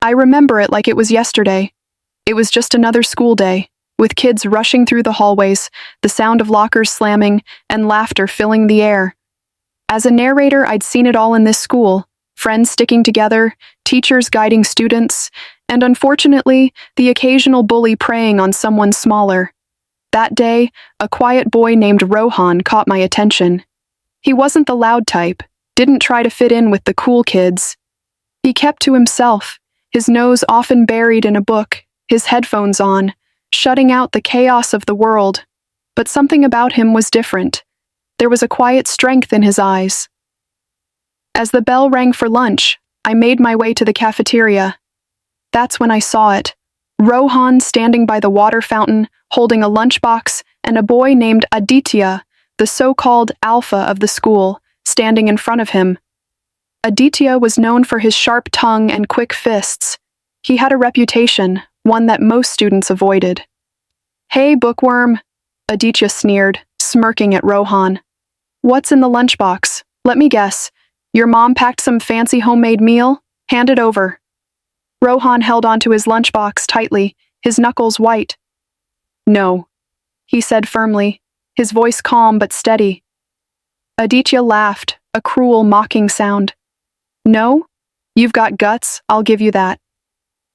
I remember it like it was yesterday. It was just another school day, with kids rushing through the hallways, the sound of lockers slamming, and laughter filling the air. As a narrator, I'd seen it all in this school: friends sticking together, teachers guiding students, and unfortunately, the occasional bully preying on someone smaller. That day, a quiet boy named Rohan caught my attention. He wasn't the loud type, didn't try to fit in with the cool kids. He kept to himself, his nose often buried in a book, his headphones on, shutting out the chaos of the world. But something about him was different. There was a quiet strength in his eyes. As the bell rang for lunch, I made my way to the cafeteria. That's when I saw it. Rohan standing by the water fountain, holding a lunchbox, and a boy named Aditya, the so-called alpha of the school, standing in front of him. Aditya was known for his sharp tongue and quick fists. He had a reputation, one that most students avoided. "Hey, bookworm," Aditya sneered, smirking at Rohan. "What's in the lunchbox? Let me guess. Your mom packed some fancy homemade meal? Hand it over." Rohan held onto his lunchbox tightly, his knuckles white. "No," he said firmly, his voice calm but steady. Aditya laughed, a cruel, mocking sound. "No? You've got guts, I'll give you that.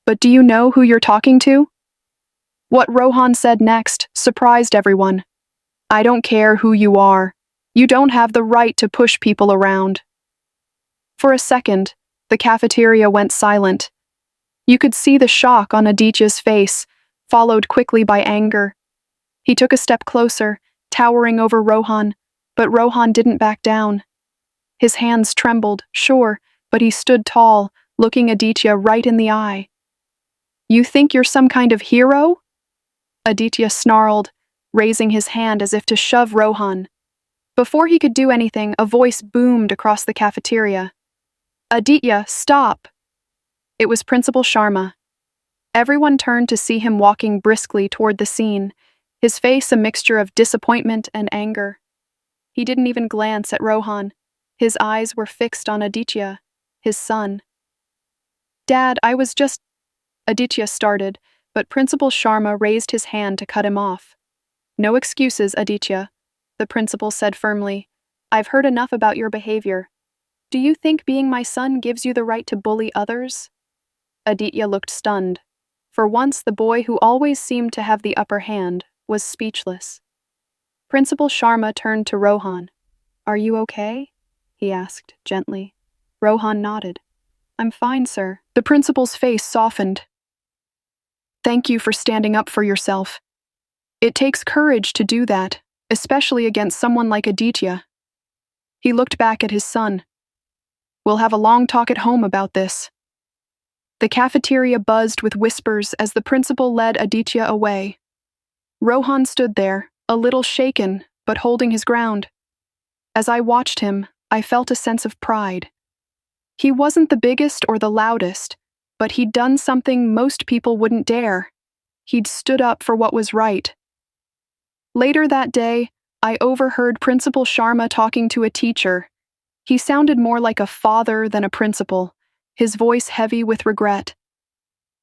But do you know who you're talking to?" What Rohan said next surprised everyone. "I don't care who you are. You don't have the right to push people around." For a second, the cafeteria went silent. You could see the shock on Aditya's face, followed quickly by anger. He took a step closer, towering over Rohan, but Rohan didn't back down. His hands trembled, sure, but he stood tall, looking Aditya right in the eye. "You think you're some kind of hero?" Aditya snarled, raising his hand as if to shove Rohan. Before he could do anything, a voice boomed across the cafeteria. "Aditya, stop!" It was Principal Sharma. Everyone turned to see him walking briskly toward the scene, his face a mixture of disappointment and anger. He didn't even glance at Rohan. His eyes were fixed on Aditya, his son. "Dad, I was just—" Aditya started, but Principal Sharma raised his hand to cut him off. "No excuses, Aditya," the principal said firmly. "I've heard enough about your behavior. Do you think being my son gives you the right to bully others?" Aditya looked stunned. For once, the boy who always seemed to have the upper hand was speechless. Principal Sharma turned to Rohan. "Are you okay?" he asked, gently. Rohan nodded. "I'm fine, sir." The principal's face softened. "Thank you for standing up for yourself. It takes courage to do that, especially against someone like Aditya." He looked back at his son. "We'll have a long talk at home about this." The cafeteria buzzed with whispers as the principal led Aditya away. Rohan stood there, a little shaken, but holding his ground. As I watched him, I felt a sense of pride. He wasn't the biggest or the loudest, but he'd done something most people wouldn't dare. He'd stood up for what was right. Later that day, I overheard Principal Sharma talking to a teacher. He sounded more like a father than a principal, his voice heavy with regret.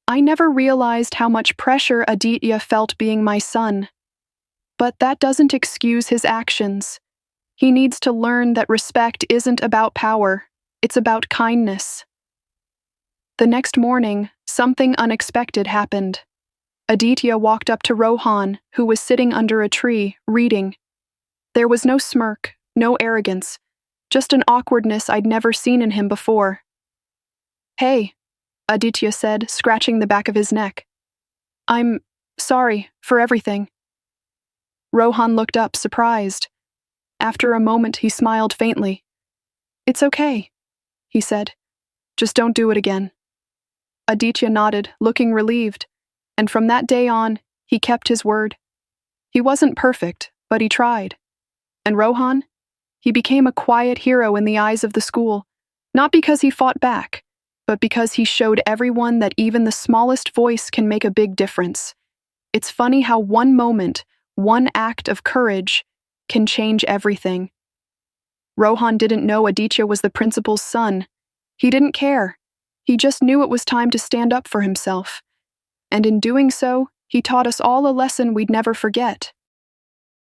I never realized how much pressure Aditya felt being my son. But that doesn't excuse his actions. He needs to learn that respect isn't about power, it's about kindness. The next morning, something unexpected happened. Aditya walked up to Rohan, who was sitting under a tree, reading. There was no smirk, no arrogance, just an awkwardness I'd never seen in him before. "Hey," Aditya said, scratching the back of his neck. "I'm sorry for everything." Rohan looked up, surprised. After a moment, he smiled faintly. "It's okay," he said. "Just don't do it again." Aditya nodded, looking relieved, and from that day on, he kept his word. He wasn't perfect, but he tried. And Rohan? He became a quiet hero in the eyes of the school, not because he fought back, but because he showed everyone that even the smallest voice can make a big difference. It's funny how one moment, one act of courage, can change everything. Rohan didn't know Aditya was the principal's son. He didn't care. He just knew it was time to stand up for himself. And in doing so, he taught us all a lesson we'd never forget.